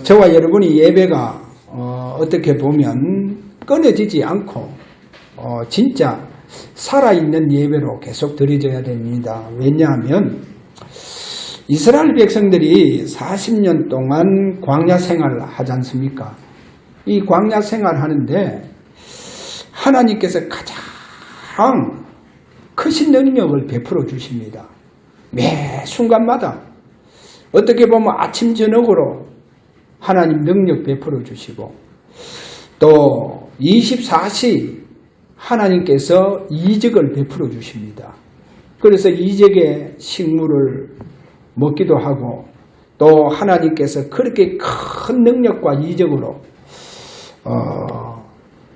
저와 여러분이 예배가 어떻게 보면 끊어지지 않고 진짜 살아있는 예배로 계속 드려져야 됩니다. 왜냐하면 이스라엘 백성들이 40년 동안 광야 생활을 하지 않습니까? 이 광야 생활 하는데 하나님께서 가장 크신 능력을 베풀어 주십니다. 매 순간마다 어떻게 보면 아침 저녁으로 하나님 능력 베풀어 주시고 또 24시 하나님께서 이적을 베풀어 주십니다. 그래서 이적의 식물을 먹기도 하고 또 하나님께서 그렇게 큰 능력과 이적으로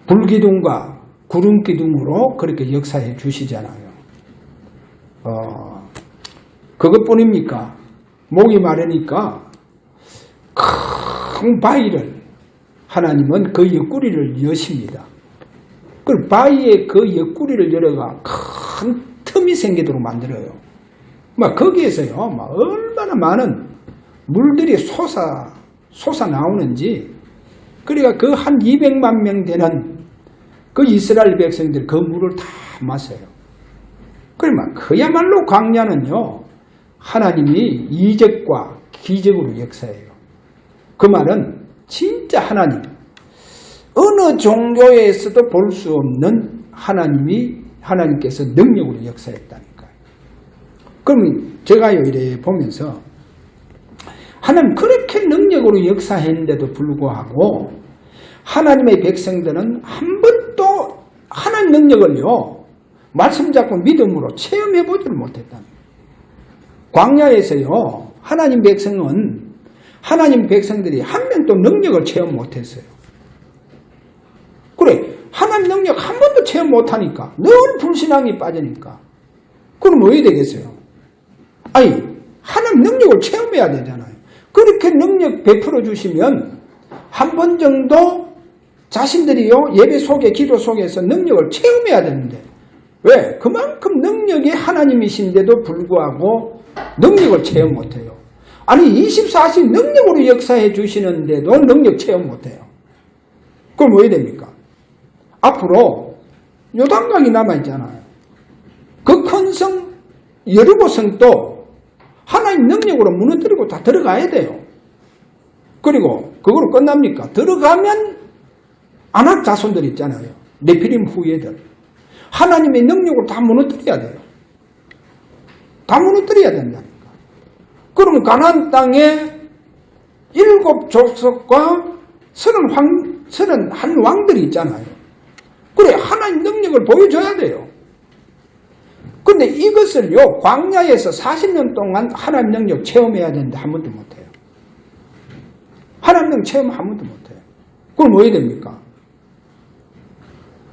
불기둥과 구름기둥으로 그렇게 역사해 주시잖아요. 그것뿐입니까? 목이 마르니까 큰 바위를 하나님은 그 옆구리를 여십니다. 그 바위에 그 옆구리를 열어가 큰 틈이 생기도록 만들어요. 막 거기에서요, 막 얼마나 많은 물들이 솟아 나오는지, 그러니까 그 한 200만 명 되는 그 이스라엘 백성들 그 물을 다 마셔요. 그러면 그야말로 광야는요, 하나님이 이적과 기적으로 역사해요. 그 말은 진짜 어느 종교에서도 볼 수 없는 하나님께서 능력으로 역사했다니까요. 그러면 제가요, 이래 보면서 하나님 그렇게 능력으로 역사했는데도 불구하고 하나님의 백성들은 한 번도 하나님 능력을요, 말씀 잡고 믿음으로 체험해보지를 못했다는 거예요. 광야에서요, 하나님 백성들이 한 명도 능력을 체험 못했어요. 그래, 하나님 능력 한 번도 체험 못하니까 늘 불신앙이 빠지니까 그럼 뭐 해야 되겠어요? 아니, 하나님 능력을 체험해야 되잖아요. 그렇게 능력 베풀어 주시면 한 번 정도 자신들이요, 예배 속에 기도 속에서 능력을 체험해야 되는데 왜? 그만큼 능력이 하나님이신데도 불구하고 능력을 체험 못해요. 아니 24시 능력으로 역사해 주시는데도 능력 체험 못해요. 그럼 뭐 해야 됩니까? 앞으로 요단강이 남아있잖아요. 그 큰 성 여리고 성도 하나님 능력으로 무너뜨리고 다 들어가야 돼요. 그리고 그거로 끝납니까? 들어가면 아낙 자손들 있잖아요. 네피림 후예들. 하나님의 능력으로 다 무너뜨려야 돼요. 다 무너뜨려야 된다니까. 그러면 가나안 땅에 7 족속과 31 왕들이 있잖아요. 그래, 하나님 능력을 보여줘야 돼요. 근데 이것을요, 광야에서 40년 동안 하나님 능력 체험해야 되는데 한 번도 못해요. 하나님 능력 체험 한 번도 못해요. 그럼 뭐 해야 됩니까?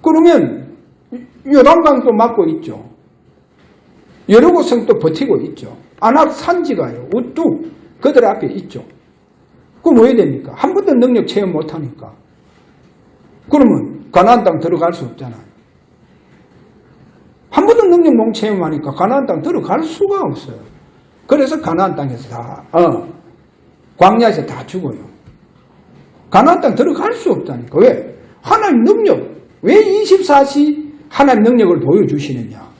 그러면 요단강도 막고 있죠. 여리고 성도 버티고 있죠. 아낙 산지가요, 우뚝 그들 앞에 있죠. 그럼 뭐 해야 됩니까? 한 번도 능력 체험 못하니까. 그러면 가나안 땅 들어갈 수 없잖아요. 한 번도 능력 못 체험하니까 가나안 땅 들어갈 수가 없어요. 그래서 가나안 땅에서 광야에서 다 죽어요. 가나안 땅 들어갈 수 없다니까. 왜? 하나님 능력, 왜 24시 하나님 능력을 보여주시느냐.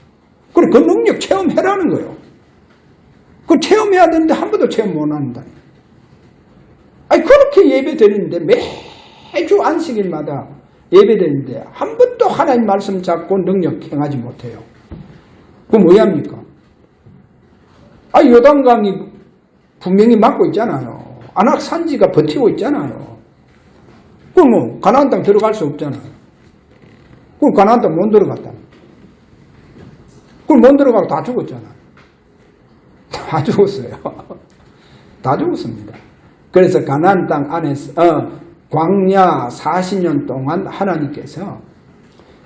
그래, 그 능력 체험해라는 거예요. 그 체험해야 되는데 한 번도 체험 못 한다. 아니, 그렇게 예배 드리는데 매주 안식일마다 예배 드리는데 한 번도 하나님 말씀 잡고 능력 행하지 못해요. 그럼 뭐 해야 합니까? 아, 요단강이 분명히 막고 있잖아요. 아낙 산지가 버티고 있잖아요. 그럼 뭐 가나안 땅 들어갈 수 없잖아요. 그럼 가나안 땅 못 들어갔다. 그럼 못 들어가고 다 죽었잖아요. 다 죽었어요. 다 죽었습니다. 그래서 가나안 땅 안에서 광야 40년 동안 하나님께서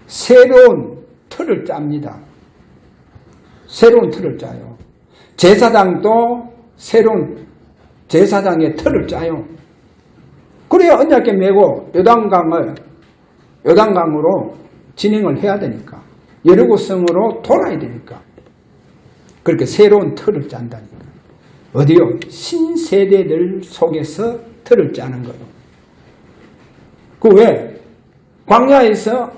새로운 틀을 짭니다. 새로운 틀을 짜요. 제사장도 새로운 제사장의 틀을 짜요. 그래야 언약궤 메고 요단강으로 진행을 해야 되니까. 여리고성으로 돌아야 되니까. 그렇게 새로운 틀을 짠다니까. 어디요? 신세대들 속에서 틀을 짜는 거예요. 그 왜? 광야에서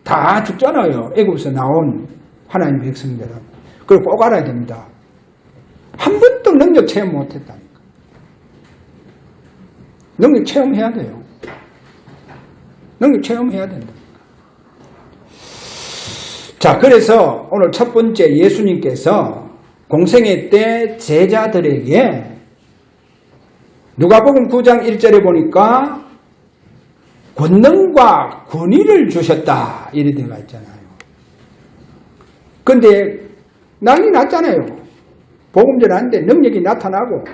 다 죽잖아요. 애굽에서 나온 하나님 백성들은. 그걸 꼭 알아야 됩니다. 한 번도 능력 체험 못했다니까. 능력 체험해야 돼요. 능력 체험해야 된다. 자, 그래서 오늘 첫 번째 예수님께서 공생애 때 제자들에게 누가복음 9장 1절에 보니까 권능과 권위를 주셨다 이런 데가 있잖아요. 근데 난리 났잖아요. 복음 전하는데 능력이 나타나고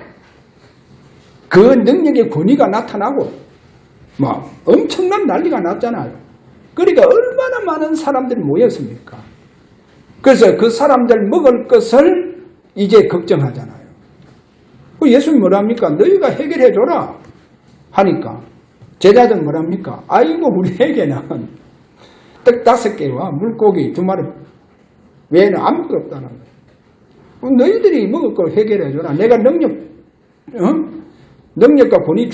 그 능력의 권위가 나타나고 막 엄청난 난리가 났잖아요. 그러니까 얼마나 많은 사람들이 모였습니까? 그래서 그 사람들 먹을 것을 이제 걱정하잖아요. 예수님 뭐랍니까? 너희가 해결해줘라 하니까 제자들 뭐랍니까? 아이고 우리에게는 떡 5개와 물고기 2마리 외에는 아무것도 없다는 거예요. 너희들이 먹을 걸 해결해줘라. 내가 능력과 권위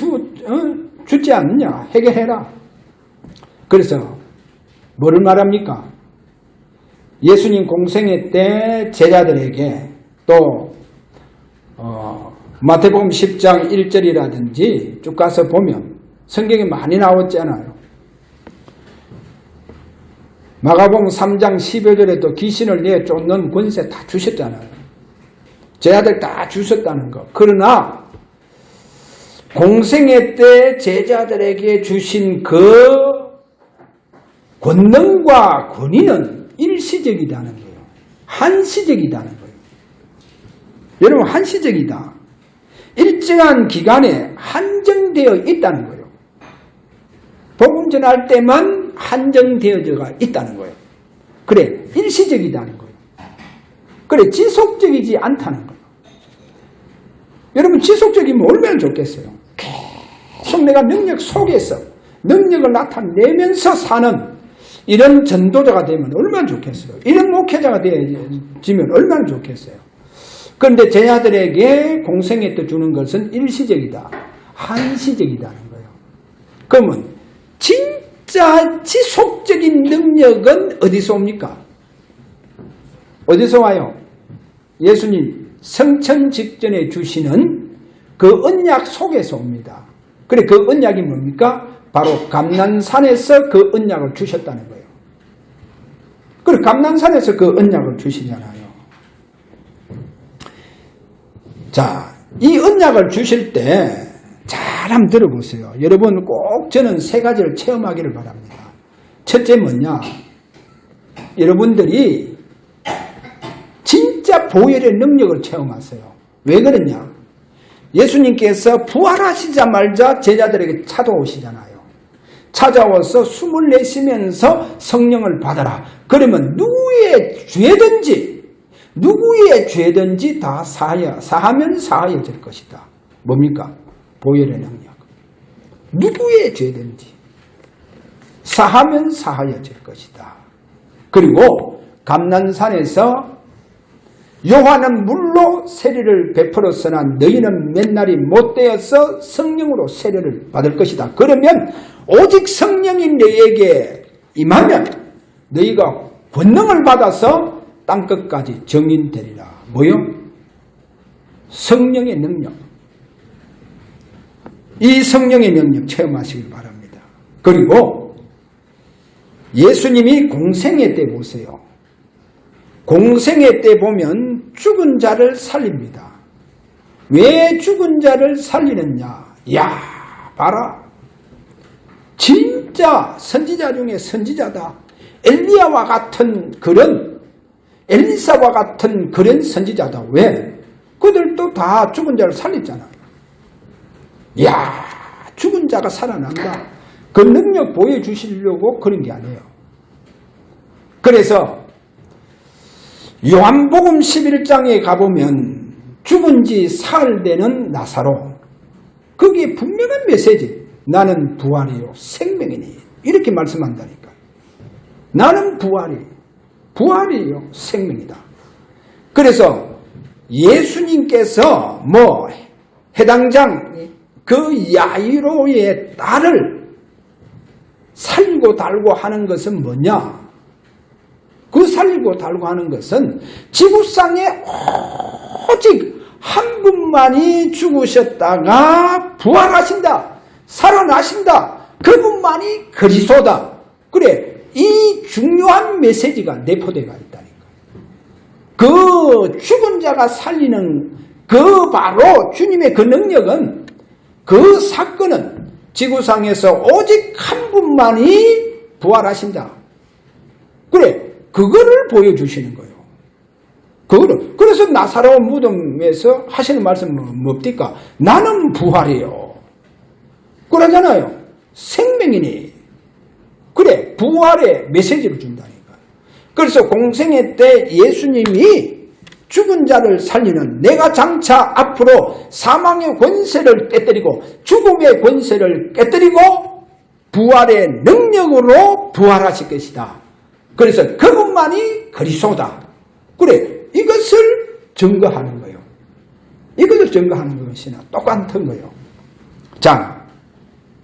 주지 않느냐? 해결해라. 그래서 뭐를 말합니까? 예수님 공생애 때 제자들에게 또 마태복음 10장 1절이라든지 쭉 가서 보면 성경에 많이 나왔잖아요. 마가복음 3장 12절에도 귀신을 내쫓는 권세 다 주셨잖아요. 제자들 다 주셨다는 거. 그러나 공생애 때 제자들에게 주신 그 권능과 권위는 일시적이다는 거예요. 한시적이다는 거예요. 여러분 한시적이다. 일정한 기간에 한정되어 있다는 거예요. 복음 전할 때만 한정되어져 있다는 거예요. 그래 일시적이다는 거예요. 그래 지속적이지 않다는 거예요. 여러분 지속적이면 얼마나 좋겠어요. 계속 내가 능력 속에서 능력을 나타내면서 사는 이런 전도자가 되면 얼마나 좋겠어요. 이런 목회자가 되어지면 얼마나 좋겠어요. 그런데 제자들에게 공생애 때 주는 것은 일시적이다. 한시적이다는 거예요. 그러면 진짜 지속적인 능력은 어디서 옵니까? 어디서 와요? 예수님 성천 직전에 주시는 그 언약 속에서 옵니다. 그래 그 언약이 뭡니까? 바로 감난산에서 그 언약을 주셨다는 거예요. 그래 감난산에서 그 언약을 주시잖아요. 자, 이 언약을 주실 때 잘 한번 들어보세요. 여러분 꼭 저는 3가지를 체험하기를 바랍니다. 첫째 뭐냐? 여러분들이 진짜 보혈의 능력을 체험하세요. 왜 그러냐? 예수님께서 부활하시자마자 제자들에게 찾아오시잖아요. 찾아와서 숨을 내쉬면서 성령을 받아라. 그러면 누구의 죄든지 다 사하면 사하여질 것이다. 뭡니까? 보혈의 능력. 누구의 죄든지 사하면 사하여질 것이다. 그리고 감난산에서 요한은 물로 세례를 베풀었으나 너희는 맨날이 못되어서 성령으로 세례를 받을 것이다. 그러면 오직 성령이 너희에게 임하면 너희가 권능을 받아서 땅끝까지 정인되리라. 뭐요? 성령의 능력. 이 성령의 능력 체험하시길 바랍니다. 그리고 예수님이 공생애 때 보세요. 공생애 때 보면 죽은 자를 살립니다. 왜 죽은 자를 살리느냐? 야, 봐라. 진짜 선지자 중에 선지자다. 엘리야와 같은 그런 엘리사와 같은 그런 선지자다. 왜? 그들도 다 죽은 자를 살렸잖아요. 야, 죽은 자가 살아난다. 그 능력 보여주시려고 그런 게 아니에요. 그래서 요한복음 11장에 가보면 죽은 지 사흘 되는 나사로, 거기에 분명한 메시지, 나는 부활이요 생명이니, 이렇게 말씀한다니까. 나는 부활이요 생명이다. 그래서 예수님께서 해당 장 그 야이로의 딸을 살리고 달고 하는 것은 뭐냐? 그 살리고 달고 하는 것은 지구상에 오직 한 분만이 죽으셨다가 부활하신다. 살아나신다. 그분만이 그리스도다. 그래, 이 중요한 메시지가 내포되어 있다니까. 그 죽은 자가 살리는 그 바로 주님의 그 능력은, 그 사건은 지구상에서 오직 한 분만이 부활하신다. 그래, 그거를 보여주시는 거예요. 그거를. 그래서 나사로 무덤에서 하시는 말씀은 뭡니까? 나는 부활이요. 그러잖아요. 생명이니. 그래, 부활의 메시지를 준다니까. 그래서 공생애 때 예수님이 죽은 자를 살리는, 내가 장차 앞으로 사망의 권세를 깨뜨리고 죽음의 권세를 깨뜨리고 부활의 능력으로 부활하실 것이다. 그래서 그분만이 그리스도다. 그래, 이것을 증거하는 거예요. 이것을 증거하는 것이나 똑같은 거예요. 자,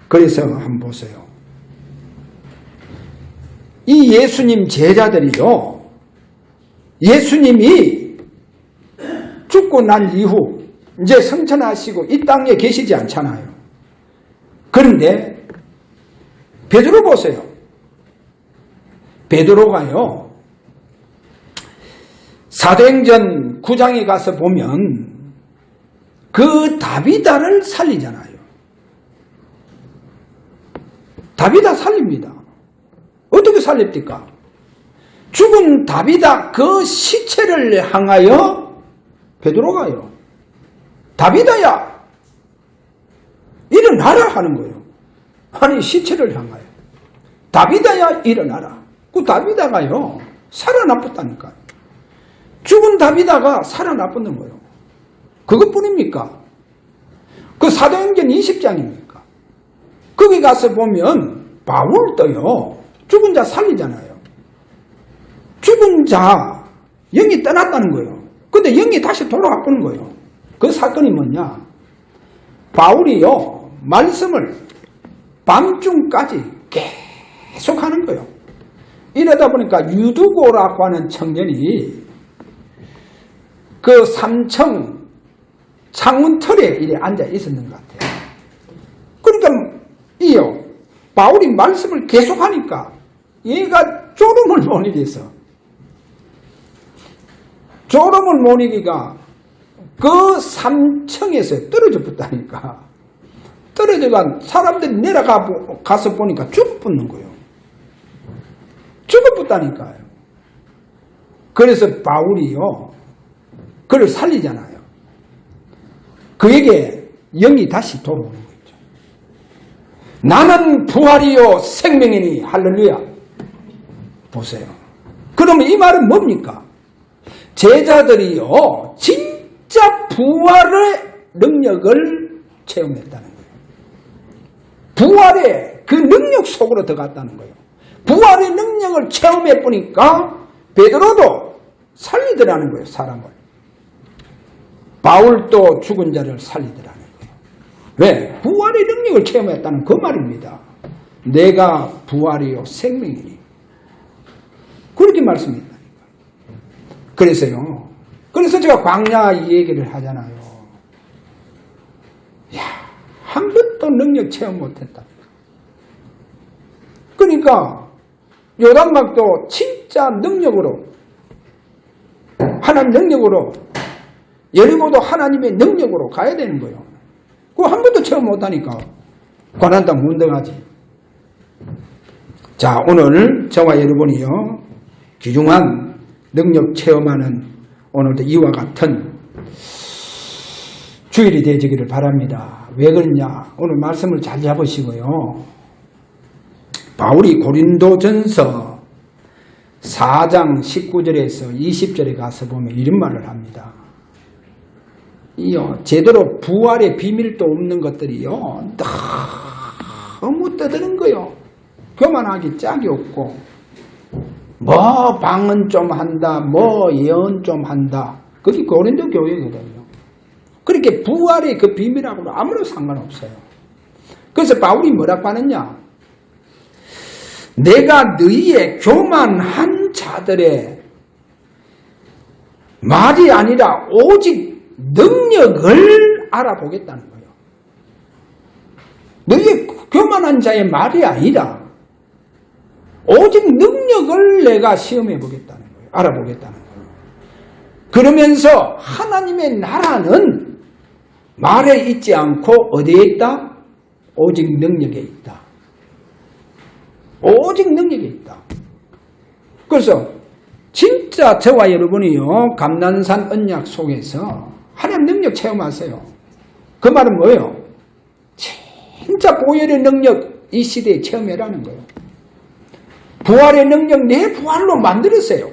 그래서 한번 보세요. 이 예수님 제자들이요, 예수님이 죽고 난 이후 이제 성천하시고 이 땅에 계시지 않잖아요. 그런데 베드로 보세요. 베드로가요, 사도행전 9장에 가서 보면 그 다비다를 살리잖아요. 다비다 살립니다. 어떻게 살립니까? 죽은 다비다 그 시체를 향하여 베드로가요, 다비다야 일어나라 하는 거예요. 아니, 시체를 향하여 다비다야 일어나라. 그 다비다가요 살아났다니까요. 죽은 다비다가 살아났는 거예요. 그것뿐입니까? 그 사도행전 20장입니까? 거기 가서 보면 바울도요 죽은 자 살리잖아요. 죽은 자 영이 떠났다는 거예요. 근데 영이 다시 돌아왔는 거예요. 그 사건이 뭐냐? 바울이요 말씀을 밤중까지 계속 하는 거예요. 이러다 보니까 유두고라고 하는 청년이 그 3층 창문틀에 이래 앉아 있었는 것 같아요. 그러니까 이요 바울이 말씀을 계속 하니까 얘가 졸음을 못 이겼어. 졸음을 못 이기가 그 3층에서 떨어져 붙다니까. 떨어져가 사람들이 내려가서 보니까 죽어 붙는 거예요. 죽어 붙다니까요. 그래서 바울이요 그를 살리잖아요. 그에게 영이 다시 돌아오는 거죠. 나는 부활이요 생명이니. 할렐루야. 보세요. 그러면 이 말은 뭡니까? 제자들이요 진짜 부활의 능력을 체험했다는 거예요. 부활의 그 능력 속으로 들어갔다는 거예요. 부활의 능력을 체험해 보니까 베드로도 살리더라는 거예요. 사람을. 바울도 죽은 자를 살리더라는 거예요. 왜? 부활의 능력을 체험했다는 그 말입니다. 내가 부활이요 생명이니. 그렇게 말씀했다니까. 그래서요. 그래서 제가 광야 이 얘기를 하잖아요. 야, 한 번도 능력 체험 못했다. 그러니까 요단강도 진짜 능력으로, 하나님 능력으로, 여리고도 하나님의 능력으로 가야 되는 거예요. 그거 한 번도 체험 못하니까 고난당 문등하지. 자, 오늘 저와 여러분이요 귀중한 능력 체험하는 오늘도 이와 같은 주일이 되시기를 바랍니다. 왜 그러냐? 오늘 말씀을 잘 잡으시고요. 바울이 고린도전서 4장 19절에서 20절에 가서 보면 이런 말을 합니다. 이요 제대로 부활의 비밀도 없는 것들이요 너무 떠드는 거요. 교만하기 짝이 없고 뭐 방언 좀 한다, 뭐 예언 좀 한다. 그게 고린도 교회거든요. 그래 그렇게 부활의 그 비밀하고는 아무런 상관없어요. 그래서 바울이 뭐라고 하느냐? 내가 너희의 교만한 자들의 말이 아니라 오직 능력을 알아보겠다는 거예요. 너희의 교만한 자의 말이 아니라 오직 능력을 내가 시험해 보겠다는 거예요. 알아보겠다는 거예요. 그러면서 하나님의 나라는 말에 있지 않고 어디에 있다? 오직 능력에 있다. 오직 능력에 있다. 그래서 진짜 저와 여러분이요, 감난산 언약 속에서 하나님 능력 체험하세요. 그 말은 뭐예요? 진짜 보혈의 능력 이 시대에 체험해라는 거예요. 부활의 능력 내 부활로 만들었어요.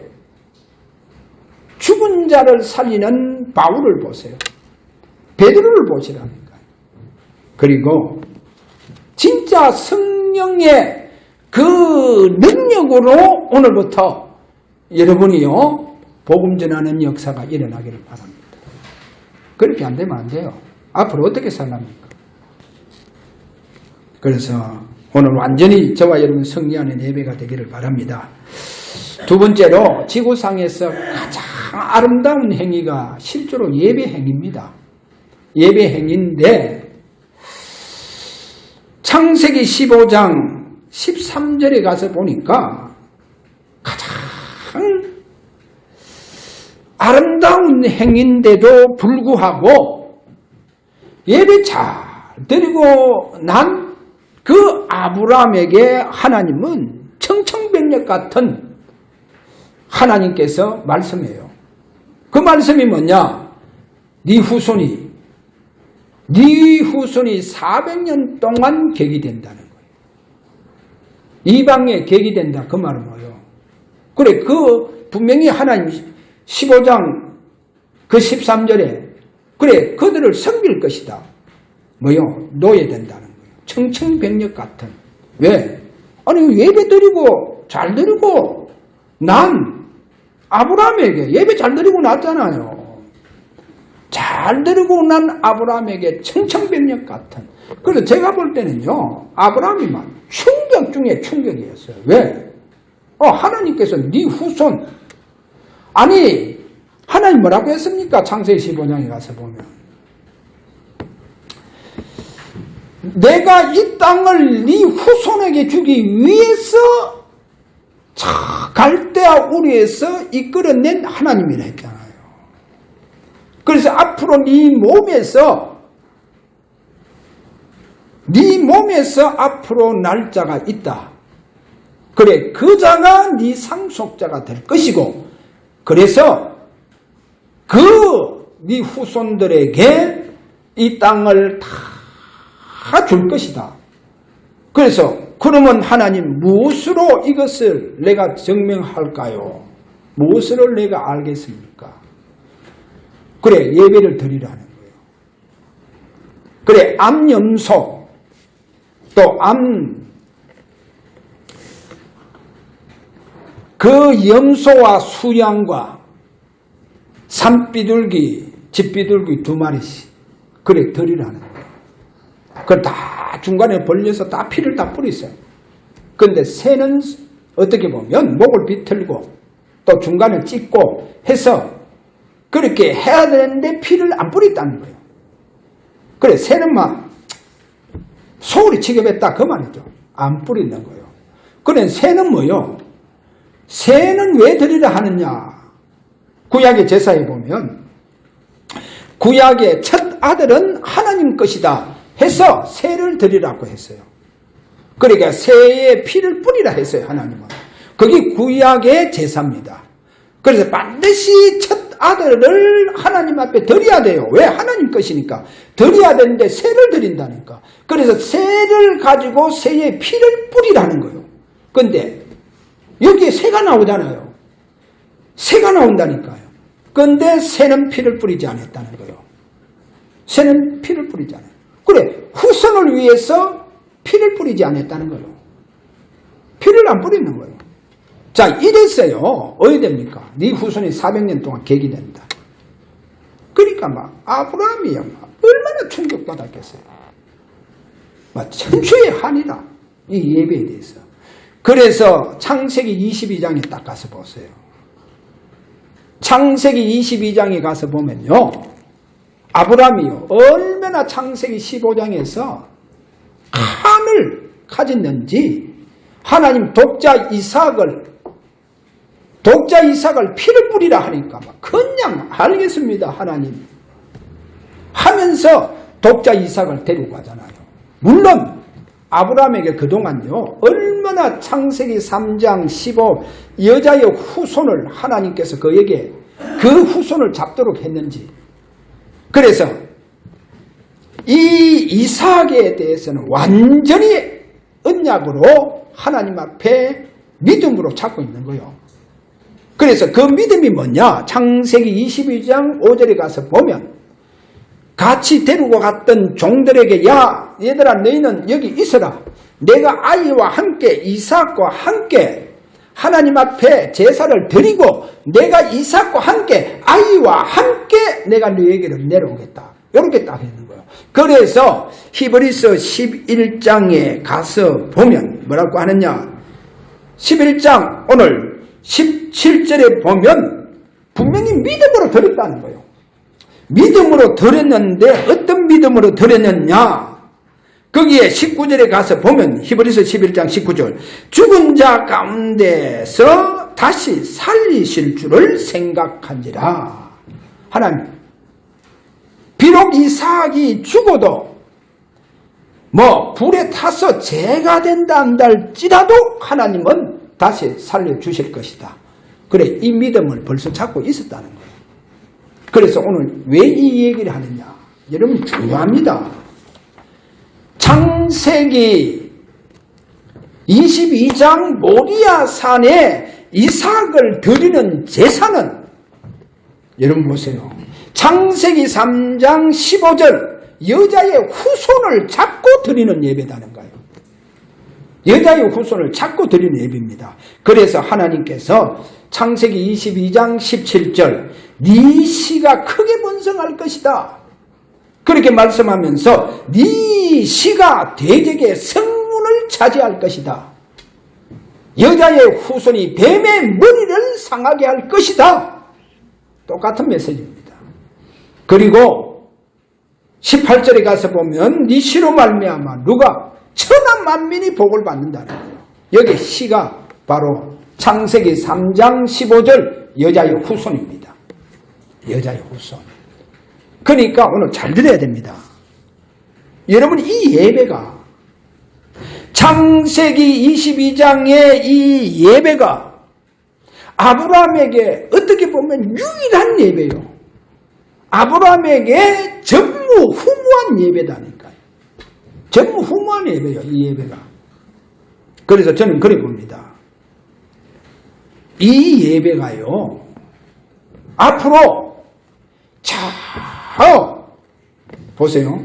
죽은 자를 살리는 바울을 보세요. 베드로를 보시라니까. 그리고 진짜 성령의 그 능력으로 오늘부터 여러분이요, 복음 전하는 역사가 일어나기를 바랍니다. 그렇게 안 되면 안 돼요. 앞으로 어떻게 살랍니까? 그래서 오늘 완전히 저와 여러분 승리하는 예배가 되기를 바랍니다. 두 번째로 지구상에서 가장 아름다운 행위가 실제로 예배 행위입니다. 예배 행위인데 창세기 15장 13절에 가서 보니까 가장 아름다운 행위인데도 불구하고 예배 잘 드리고 난 그 아브라함에게 하나님은 청청백력 같은 하나님께서 말씀해요. 그 말씀이 뭐냐? 네 후손이 400년 동안 객이 된다는 거예요. 이방에 객이 된다. 그 말은 뭐예요? 그래, 그 분명히 하나님 15장 그 13절에 그래, 그들을 섬길 것이다. 뭐요? 노예된다는 거예요. 청청백력 같은. 왜? 아니, 예배 드리고 잘 드리고 난 아브라함에게 예배 잘 드리고 났잖아요. 잘 드리고 난 아브라함에게 청청백력 같은. 그래서 제가 볼 때는요, 아브라함이만 충격 중에 충격이었어요. 왜? 하나님께서 네 후손, 아니 하나님 뭐라고 했습니까? 창세기 15장에 가서 보면 내가 이 땅을 네 후손에게 주기 위해서 갈대아 우리에서 이끌어낸 하나님이라 했잖아요. 그래서 앞으로 네 몸에서 앞으로 날 자가 있다. 그래, 그 자가 네 상속자가 될 것이고, 그래서 네 후손들에게 이 땅을 다 줄 것이다. 그래서 그러면 하나님 무엇으로 이것을 내가 증명할까요? 무엇을 내가 알겠습니까? 그래, 예배를 드리라는 거예요. 그래, 암염소 또 그 염소와 수양과 산비둘기, 집비둘기 2마리씩 그래 드리라는 거예요. 그걸 다 중간에 벌려서 다 피를 다 뿌리세요. 그런데 새는 어떻게 보면 목을 비틀고 또 중간에 찢고 해서 그렇게 해야 되는데 피를 안 뿌렸다는 거예요. 그래, 새는 막 소울이 취급했다 그 말이죠. 안 뿌리는 거예요. 그래, 새는 뭐요? 새는 왜 드리라 하느냐? 구약의 제사에 보면 구약의 첫 아들은 하나님 것이다 해서 새를 드리라고 했어요. 그러니까 새의 피를 뿌리라 했어요. 하나님은. 그게 구약의 제사입니다. 그래서 반드시 첫 아들을 하나님 앞에 드려야 돼요. 왜? 하나님 것이니까. 드려야 되는데 새를 드린다니까. 그래서 새를 가지고 새의 피를 뿌리라는 거예요. 근데 여기에 새가 나오잖아요. 새가 나온다니까요. 근데 새는 피를 뿌리지 않았다는 거예요. 새는 피를 뿌리지 않아요. 그래, 후손을 위해서 피를 뿌리지 않았다는 거예요. 피를 안 뿌리는 거예요. 자, 이랬어요. 어디 됩니까? 네 후손이 400년 동안 객이 된다. 그러니까 그러니까 막 아브라함이 얼마나 충격받았겠어요. 막 천추의 한이다. 이 예배에 대해서. 그래서 창세기 22장에 딱 가서 보세요. 창세기 22장에 가서 보면요. 아브라함이요. 얼마나 창세기 15장에서 한을 가졌는지 하나님 독자 이삭을 피를 뿌리라 하니까 막 그냥 알겠습니다 하나님 하면서 독자 이삭을 데리고 가잖아요. 물론 아브라함에게 그동안요 얼마나 창세기 3장 15 여자의 후손을 하나님께서 그에게 그 후손을 잡도록 했는지. 그래서 이 이삭에 대해서는 완전히 언약으로 하나님 앞에 믿음으로 찾고 있는 거예요. 그래서 그 믿음이 뭐냐? 창세기 22장 5절에 가서 보면 같이 데리고 갔던 종들에게 야 얘들아 너희는 여기 있어라. 내가 아이와 함께 이삭과 함께 하나님 앞에 제사를 드리고 내가 이삭과 함께 아이와 함께 내가 너희에게로 내려오겠다. 이렇게 딱 했는 거예요. 그래서 히브리서 11장에 가서 보면 뭐라고 하느냐? 11장 오늘 17절에 보면 분명히 믿음으로 드렸다는 거예요. 믿음으로 드렸는데 어떤 믿음으로 드렸느냐? 거기에 19절에 가서 보면 히브리서 11장 19절 죽은 자 가운데서 다시 살리실 줄을 생각한지라. 하나님 비록 이삭이 죽어도 불에 타서 재가 된다 한다 할지라도 하나님은 다시 살려주실 것이다. 그래 이 믿음을 벌써 찾고 있었다는 거예요. 그래서 오늘 왜 이 얘기를 하느냐? 여러분 중요합니다. 창세기 22장 모리아 산에 이삭을 드리는 제사는 여러분 보세요. 창세기 3장 15절 여자의 후손을 잡고 드리는 예배다는 거예요. 여자의 후손을 찾고 드리는 예배입니다. 그래서 하나님께서 창세기 22장 17절 네 씨가 크게 번성할 것이다. 그렇게 말씀하면서 네 씨가 대적의 성문을 차지할 것이다. 여자의 후손이 뱀의 머리를 상하게 할 것이다. 똑같은 메시지입니다. 그리고 18절에 가서 보면 네 씨로 말미암아 누가 천하 만민이 복을 받는다는 거예요. 여기 씨가 바로 창세기 3장 15절 여자의 후손입니다. 여자의 후손. 그러니까 오늘 잘 들어야 됩니다. 여러분 이 예배가 창세기 22장의 이 예배가 아브라함에게 어떻게 보면 유일한 예배요. 아브라함에게 전무후무한 예배다니까요. 전무후무한 예배요. 이 예배가. 그래서 저는 그래 봅니다. 이 예배가요. 앞으로 보세요.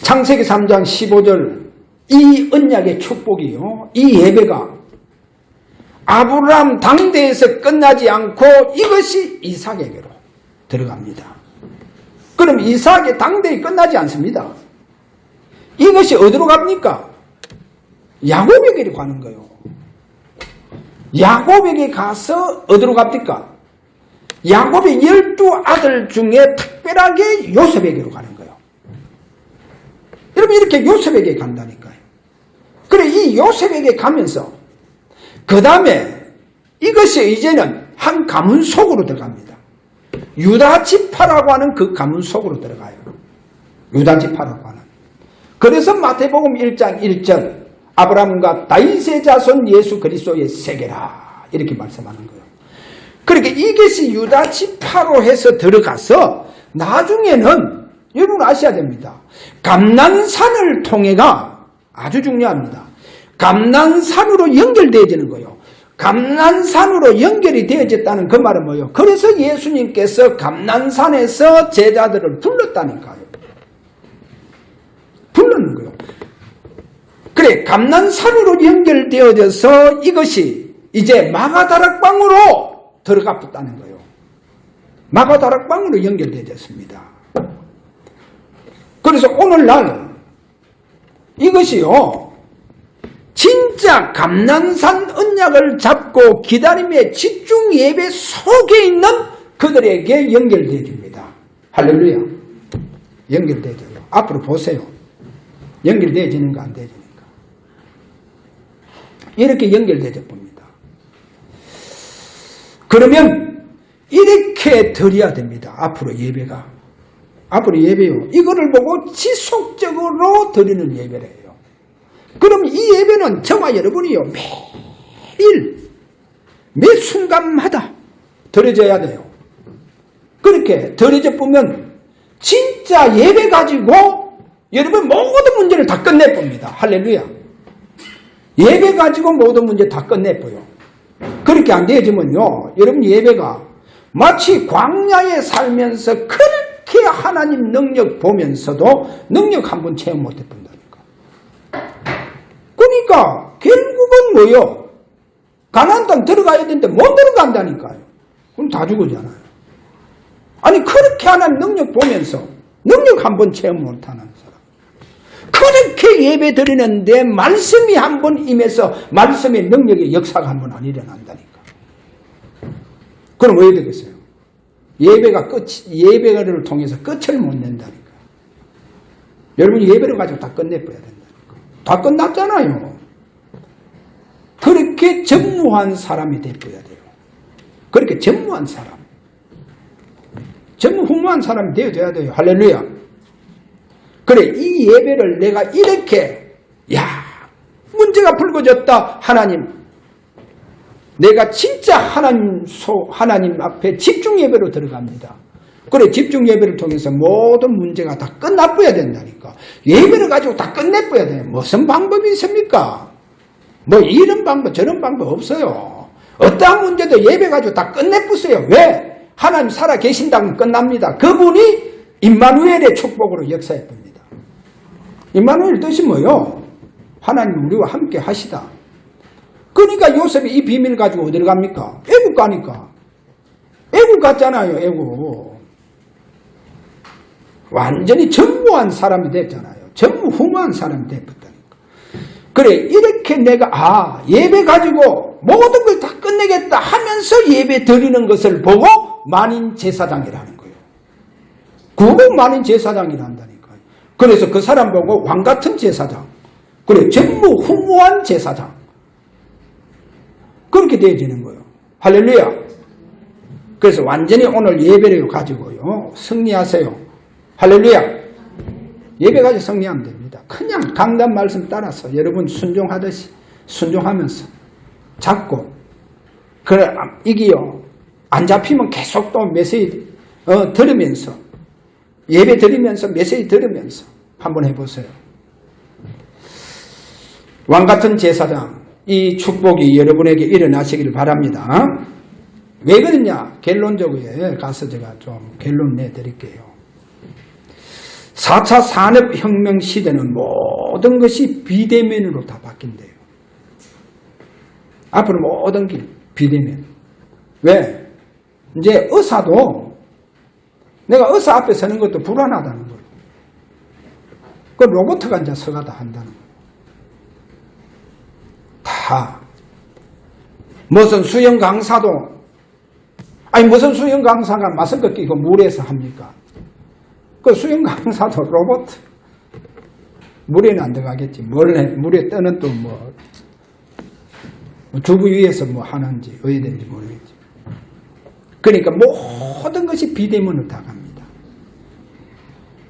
창세기 3장 15절 이 언약의 축복이요. 이 예배가 아브라함 당대에서 끝나지 않고 이것이 이삭에게로 들어갑니다. 그럼 이삭의 당대에 끝나지 않습니다. 이것이 어디로 갑니까? 야곱에게로 가는 거예요. 야곱에게 가서 어디로 갑니까? 야곱의 12아들 중에 특별하게 요셉에게로 가는 거예요. 여러분 이렇게 요셉에게 간다니까요. 그래 이 요셉에게 가면서 그 다음에 이것이 이제는 한 가문 속으로 들어갑니다. 유다 지파라고 하는 그 가문 속으로 들어가요. 유다 지파라고 하는. 그래서 마태복음 1장 1절 아브라함과 다윗의 자손 예수 그리스도의 세계라 이렇게 말씀하는 거예요. 그러니까 이것이 유다 지파로 해서 들어가서 나중에는 여러분 아셔야 됩니다. 감난산을 통해가 아주 중요합니다. 감난산으로 연결되어지는 거예요. 감난산으로 연결이 되어졌다는 그 말은 뭐예요? 그래서 예수님께서 감난산에서 제자들을 불렀다니까요. 불렀는 거예요. 그래 감난산으로 연결되어져서 이것이 이제 마가다락방으로 들어가 붙다는 거예요. 마가다락방으로 연결되어졌습니다. 그래서 오늘날 이것이요, 진짜 감난산 언약을 잡고 기다림의 집중 예배 속에 있는 그들에게 연결되어집니다. 할렐루야. 연결되어져요. 앞으로 보세요. 연결되어지는가 안 되어지는가. 이렇게 연결되어져 봅니다. 그러면 이렇게 드려야 됩니다. 앞으로 예배가. 앞으로 예배요. 이거를 보고 지속적으로 드리는 예배래요. 그럼 이 예배는 저와 여러분이요, 매일 매 순간마다 드려져야 돼요. 그렇게 드려져 보면 진짜 예배 가지고 여러분 모든 문제를 다 끝내봅니다. 할렐루야. 예배 가지고 모든 문제 다 끝내보여. 그렇게 안 되어지면요, 여러분 예배가 마치 광야에 살면서 그렇게 하나님 능력 보면서도 능력 한 번 체험 못 해본다니까. 그러니까 결국은 뭐요? 가나안 땅 들어가야 되는데 못 들어간다니까요. 그럼 다 죽어잖아요. 아니 그렇게 하나님 능력 보면서 능력 한 번 체험 못하는 사람, 그렇게 예배 드리는데 말씀이 한 번 임해서 말씀의 능력의 역사가 한 번 안 일어난다니까. 그럼 왜 되겠어요? 예배를 통해서 끝을 못 낸다니까. 여러분이 예배를 가지고 다 끝내버려야 된다니까. 다 끝났잖아요. 그렇게 전무한 사람이 되어야 돼요. 그렇게 전무한 사람, 전무후무한 사람이 되어야 돼요. 할렐루야. 그래, 이 예배를 내가 이렇게, 문제가 불거졌다. 하나님, 내가 진짜 하나님 앞에 집중 예배로 들어갑니다. 그래, 집중 예배를 통해서 모든 문제가 다 끝나버려야 된다니까. 예배를 가지고 다 끝내버려야 돼요. 무슨 방법이 있습니까? 뭐 이런 방법 저런 방법 없어요. 어떠한 문제도 예배 가지고 다 끝내부세요. 왜? 하나님 살아 계신다면 끝납니다. 그분이 임마누엘의 축복으로 역사해 봅니다. 임마누엘 뜻이 뭐요? 하나님 우리와 함께 하시다. 그러니까 요셉이 이 비밀 가지고 어디를 갑니까? 애국 가니까. 애국 갔잖아요. 애국. 완전히 전무한 사람이 됐잖아요. 전무후무한 사람이 됐다니까. 그래, 이렇게 내가 예배 가지고 모든 걸 다 끝내겠다 하면서 예배 드리는 것을 보고 만인 제사장이라는 거예요. 그거 만인 제사장이란다니까요. 그래서 그 사람 보고 왕 같은 제사장, 그래, 전무후무한 제사장, 그렇게 되어지는 거예요. 할렐루야. 그래서 완전히 오늘 예배를 가지고요 승리하세요. 할렐루야. 예배 가지고 승리하면 됩니다. 그냥 강단 말씀 따라서 여러분 순종하듯이 순종하면서 잡고, 그래, 이게요 안 잡히면 계속 또 메시지 들으면서, 예배 드리면서 메시지 들으면서 한번 해보세요. 왕같은 제사장, 이 축복이 여러분에게 일어나시기를 바랍니다. 왜 그러냐? 결론적으로 가서 제가 좀 결론 내드릴게요. 4차 산업혁명 시대는 모든 것이 비대면으로 다 바뀐대요. 앞으로 모든 게 비대면. 왜? 이제 의사도 내가 의사 앞에 서는 것도 불안하다는 거예요. 그 로봇가 이제 서가다 한다는 거예요. 다. 무슨 수영 강사도, 무슨 수영 강사가 마스크 끼고 물에서 합니까? 그 수영 강사도 로봇. 물에는 안 들어가겠지. 물에 떠는 또 주부 위에서 하는지, 어디든지 모르겠지. 그러니까 모든 것이 비대면으로 다 갑니다.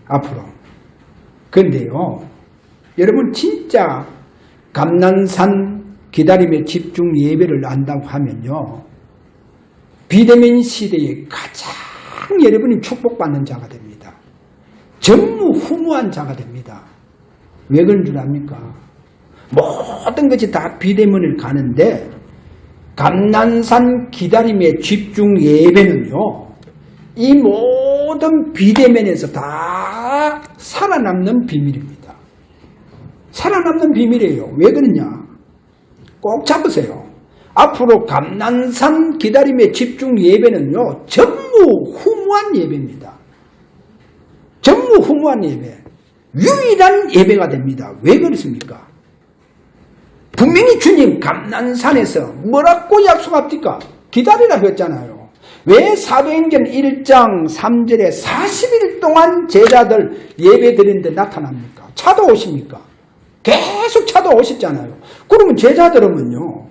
앞으로. 그런데요, 여러분 진짜 감난산 기다림의 집중 예배를 안다고 하면요, 비대면 시대에 가장 여러분이 축복받는 자가 됩니다. 전무후무한 자가 됩니다. 왜 그런 줄 압니까? 모든 것이 다 비대면을 가는데 감난산 기다림의 집중 예배는요, 이 모든 비대면에서 다 살아남는 비밀입니다. 살아남는 비밀이에요. 왜 그러냐? 꼭 잡으세요. 앞으로 감난산 기다림의 집중 예배는요, 전무후무한 예배입니다. 전무후무한 예배. 유일한 예배가 됩니다. 왜 그렇습니까? 분명히 주님 감난산에서 뭐라고 약속합니까? 기다리라 했잖아요. 왜 사도행전 1장 3절에 40일 동안 제자들 예배 드리는데 나타납니까? 찾아오십니까? 계속 찾아오셨잖아요. 그러면 제자들은요,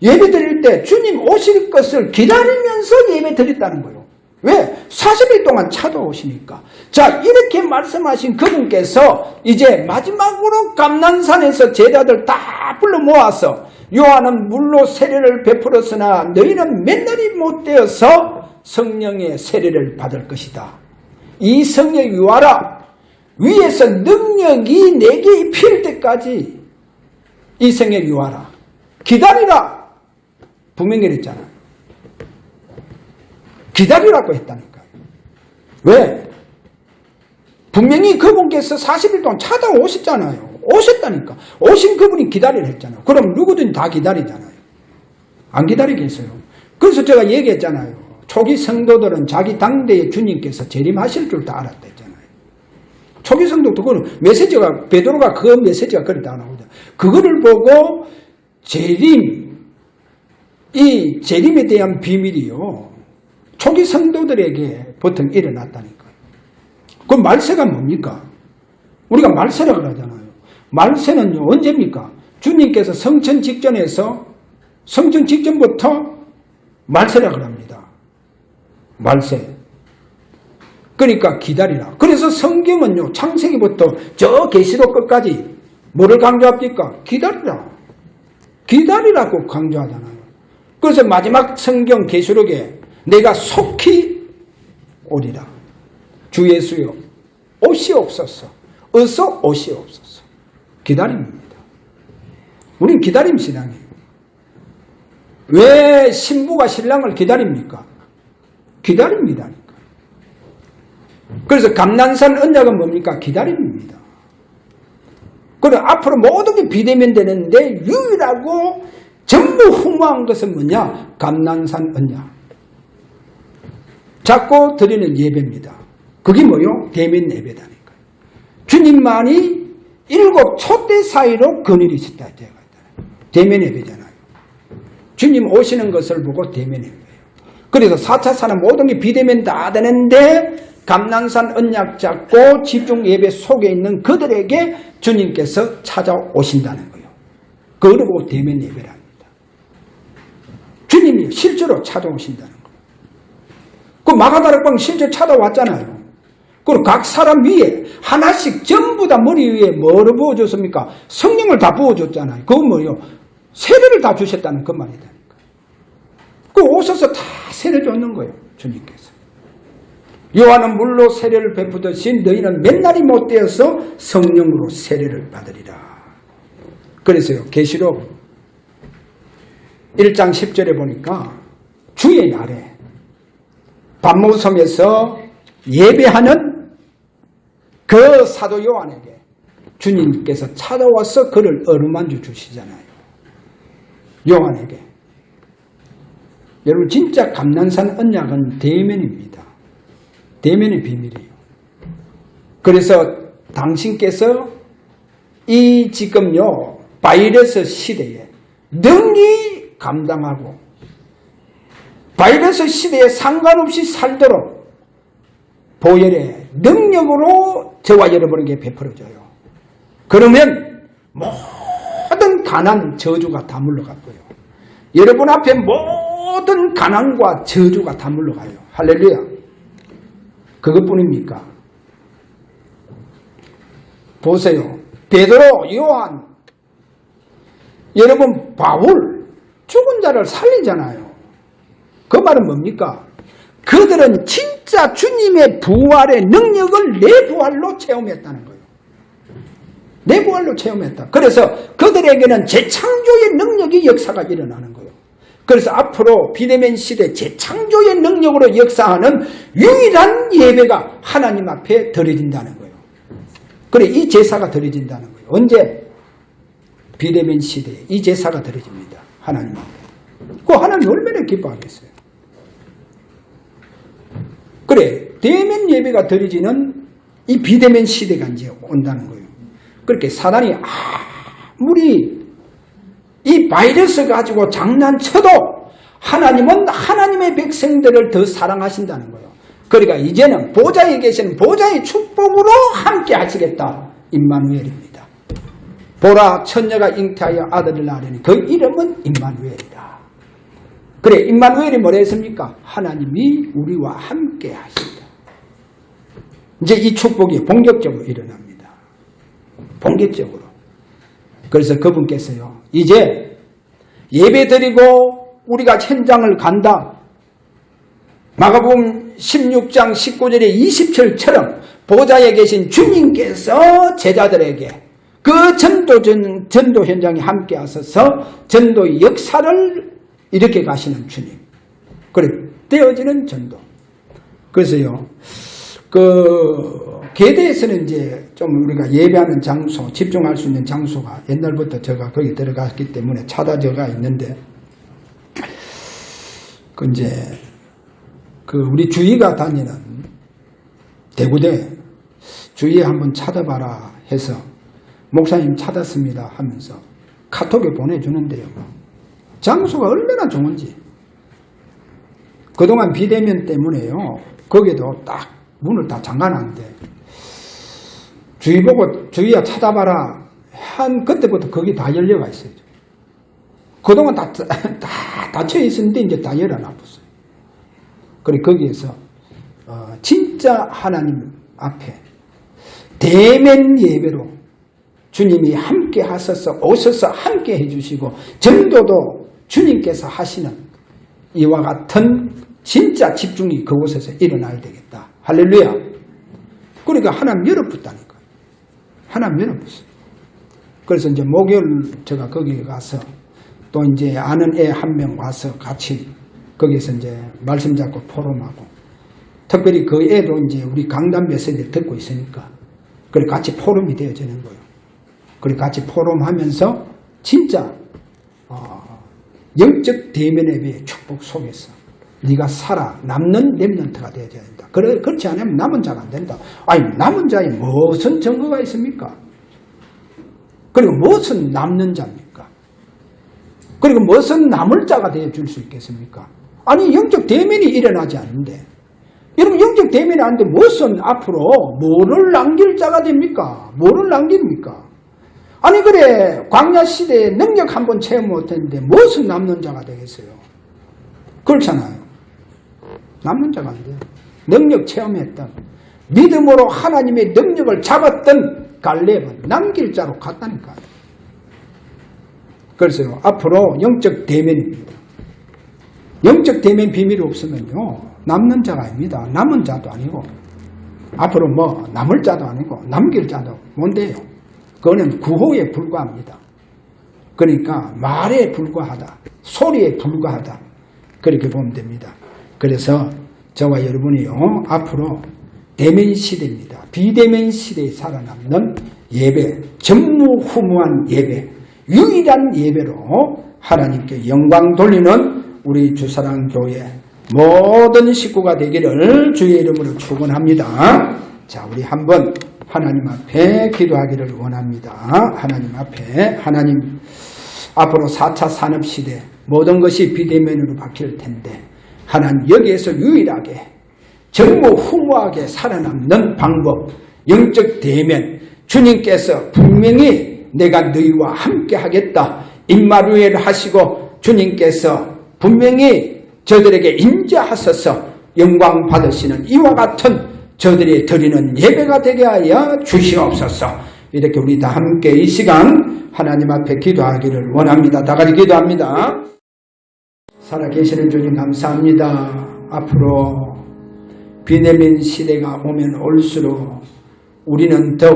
예배 드릴 때 주님 오실 것을 기다리면서 예배 드렸다는 거예요. 왜? 40일 동안 찾아오시니까. 자, 이렇게 말씀하신 그분께서 이제 마지막으로 감난산에서 제자들 다 불러 모아서 요한은 물로 세례를 베풀었으나 너희는 맨날이 못되어서 성령의 세례를 받을 것이다. 이 성령이 와라. 위에서 능력이 내게 입힐 때까지 이 성령이 와라. 기다리라. 분명히 그랬잖아요. 기다리라고 했다니까요. 왜? 분명히 그분께서 40일 동안 찾아오셨잖아요. 오셨다니까. 오신 그분이 기다리라 했잖아요. 그럼 누구든 다 기다리잖아요. 안 기다리겠어요. 그래서 제가 얘기했잖아요. 초기 성도들은 자기 당대의 주님께서 재림하실 줄 다 알았다 했잖아요. 초기 성도도 그거는 메시지가, 베드로가 그 메시지가 그리 다 나오죠. 그거를 보고 이 재림에 대한 비밀이요. 초기 성도들에게 보통 일어났다니까요. 그럼 말세가 뭡니까? 우리가 말세라고 하잖아요. 말세는요, 언제입니까? 주님께서 성천 직전부터 말세라고 합니다. 말세. 그러니까 기다리라. 그래서 성경은요, 창세기부터 저 계시록 끝까지 뭐를 강조합니까? 기다리라. 기다리라고 강조하잖아요. 그래서 마지막 성경 계시록에 내가 속히 오리라. 주 예수여 오시옵소서. 어서 오시옵소서. 기다림입니다. 우린 기다림 신앙이에요. 왜 신부가 신랑을 기다립니까? 기다립니다. 그래서 감난산 언약은 뭡니까? 기다림입니다. 그래 앞으로 모든 게 비대면 되는데 유일하고 전무후무한 것은 뭐냐? 감난산 언약. 자꾸 드리는 예배입니다. 그게 뭐요? 대면 예배다니까요. 주님만이 7 촛대 사이로 그늘이 있었다. 대면 예배잖아요. 주님 오시는 것을 보고 대면 예배예요. 그래서 4차 산업 모든 게 비대면 다 되는데 감난산 언약 잡고 집중 예배 속에 있는 그들에게 주님께서 찾아오신다는 거예요. 그걸 보고 대면 예배를 합니다. 주님이 실제로 찾아오신다는 거예요. 그 마가다락방 실제 찾아왔잖아요. 그리고 각 사람 위에 하나씩 전부 다 머리 위에 뭐를 부어줬습니까? 성령을 다 부어줬잖아요. 그건 뭐예요? 세례를 다 주셨다는 그 말이다니까. 그 오셔서 다 세례 줬는 거예요. 주님께서. 요한은 물로 세례를 베푸듯이 너희는 맨날이 못되어서 성령으로 세례를 받으리라. 그래서요. 계시록 1장 10절에 보니까 주의 날에 반모섬에서 예배하는 그 사도 요한에게 주님께서 찾아와서 그를 어루만져 주시잖아요. 요한에게. 여러분 진짜 감난산 언약은 대면입니다. 대면의 비밀이에요. 그래서 당신께서 이 지금요 바이러스 시대에 능히 감당하고 바이러스 시대에 상관없이 살도록 보혈의 능력으로 저와 여러분에게 베풀어져요. 그러면 모든 가난 저주가 다 물러갔고요. 여러분 앞에 모든 가난과 저주가 다 물러가요. 할렐루야. 그것뿐입니까? 보세요. 베드로, 요한, 여러분 바울 죽은 자를 살리잖아요. 그 말은 뭡니까? 그들은 진짜 주님의 부활의 능력을 내 부활로 체험했다는 거예요. 내 부활로 체험했다. 그래서 그들에게는 재창조의 능력이 역사가 일어나는 거예요. 그래서 앞으로 비대면 시대 재창조의 능력으로 역사하는 유일한 예배가 하나님 앞에 드려진다는 거예요. 그래 이 제사가 드려진다는 거예요. 언제? 비대면 시대에 이 제사가 드려집니다. 하나님 앞에. 그 하나님 얼마나 기뻐하겠어요. 그래, 대면 예배가 드려지는 이 비대면 시대가 이제 온다는 거예요. 그렇게 사단이 아무리 이 바이러스 가지고 장난쳐도 하나님은 하나님의 백성들을 더 사랑하신다는 거예요. 그러니까 이제는 보좌에 계신 보좌의 축복으로 함께 하시겠다. 임마누엘입니다. 보라, 처녀가 잉태하여 아들을 낳으려니 그 이름은 임마누엘이다. 그래, 임마누엘이 뭐라 했습니까? 하나님이 우리와 함께 하신다. 이제 이 축복이 본격적으로 일어납니다. 본격적으로. 그래서 그분께서요, 이제 예배 드리고 우리가 현장을 간다. 마가복음 16장 19절에 20절처럼 보좌에 계신 주님께서 제자들에게 그 전도 현장에 함께 하셔서 전도의 역사를 이렇게 가시는 주님. 그래, 되어지는 전도. 그래서요, 계대에서는 이제 좀 우리가 예배하는 장소, 집중할 수 있는 장소가 옛날부터 제가 거기 들어갔기 때문에 찾아져가 있는데, 우리 주위가 다니는 대구대 주위에 한번 찾아봐라 해서 목사님 찾았습니다 하면서 카톡에 보내주는데요. 장소가 얼마나 좋은지. 그동안 비대면 때문에요. 거기도 딱 문을 다 잠가놨는데 주위 보고 주위야 찾아봐라 한 그때부터 거기 다 열려가 있어요. 그동안 다 닫혀 있었는데 이제 다 열어놔봤어요. 그래 거기에서 진짜 하나님 앞에 대면 예배로 주님이 함께 하셔서 오셔서 함께 해주시고 전도도 주님께서 하시는 이와 같은 진짜 집중이 그곳에서 일어나야 되겠다. 할렐루야. 그러니까 하나님 열어붙다니까. 하나님 열어붙어요. 그래서 이제 목요일 제가 거기에 가서 또 이제 아는 애 한 명 와서 같이 거기에서 이제 말씀 잡고 포럼하고 특별히 그 애도 이제 우리 강단 메시지를 듣고 있으니까 그래 같이 포럼이 되어지는 거예요. 그래 같이 포럼하면서 진짜 영적 대면 예배의 축복 속에서 네가 살아 남는 렘넌트가 되어야 된다. 그렇지 않으면 남은 자가 안 된다. 아니 남은 자에 무슨 증거가 있습니까? 그리고 무슨 남는 자입니까? 그리고 무슨 남을 자가 되어줄 수 있겠습니까? 아니 영적 대면이 일어나지 않는데 여러분 영적 대면이 안 되는데 무슨 앞으로 뭐를 남길 자가 됩니까? 뭐를 남깁니까? 아니 그래 광야 시대에 능력 한번 체험 못했는데 무슨 남는 자가 되겠어요? 그렇잖아요. 남는 자가 안 돼요. 능력 체험했던 믿음으로 하나님의 능력을 잡았던 갈렙은 남길 자로 갔다니까요. 그래서요 앞으로 영적 대면입니다. 영적 대면 비밀이 없으면요 남는 자가 아닙니다. 남은 자도 아니고 앞으로 뭐 남을 자도 아니고 남길 자도 뭔데요. 그거는 구호에 불과합니다. 그러니까 말에 불과하다. 소리에 불과하다. 그렇게 보면 됩니다. 그래서 저와 여러분이요 앞으로 대면 시대입니다. 비대면 시대에 살아남는 예배, 전무후무한 예배, 유일한 예배로 하나님께 영광 돌리는 우리 주사랑교회 모든 식구가 되기를 주의 이름으로 축원합니다. 자, 우리 한번 하나님 앞에 기도하기를 원합니다. 하나님 앞에 하나님 앞으로 4차 산업시대 모든 것이 비대면으로 바뀔 텐데 하나님 여기에서 유일하게 전무후무하게 살아남는 방법 영적 대면 주님께서 분명히 내가 너희와 함께 하겠다 임마누엘 하시고 주님께서 분명히 저들에게 임재하셔서 영광 받으시는 이와 같은 저들이 드리는 예배가 되게 하여 주시옵소서. 이렇게 우리 다 함께 이 시간 하나님 앞에 기도하기를 원합니다. 다 같이 기도합니다. 살아계시는 주님 감사합니다. 앞으로 비대면 시대가 오면 올수록 우리는 더욱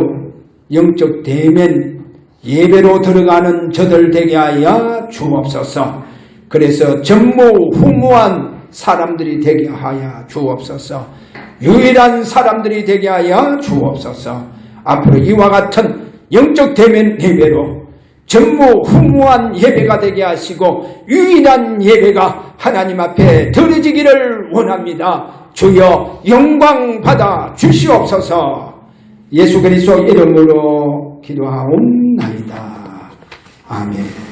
영적 대면 예배로 들어가는 저들 되게 하여 주옵소서. 그래서 전무후무한 사람들이 되게 하여 주옵소서. 유일한 사람들이 되게 하여 주옵소서. 앞으로 이와 같은 영적 대면 예배로 전무후무한 예배가 되게 하시고 유일한 예배가 하나님 앞에 드려지기를 원합니다. 주여 영광 받아 주시옵소서. 예수 그리스도 이름으로 기도하옵나이다. 아멘.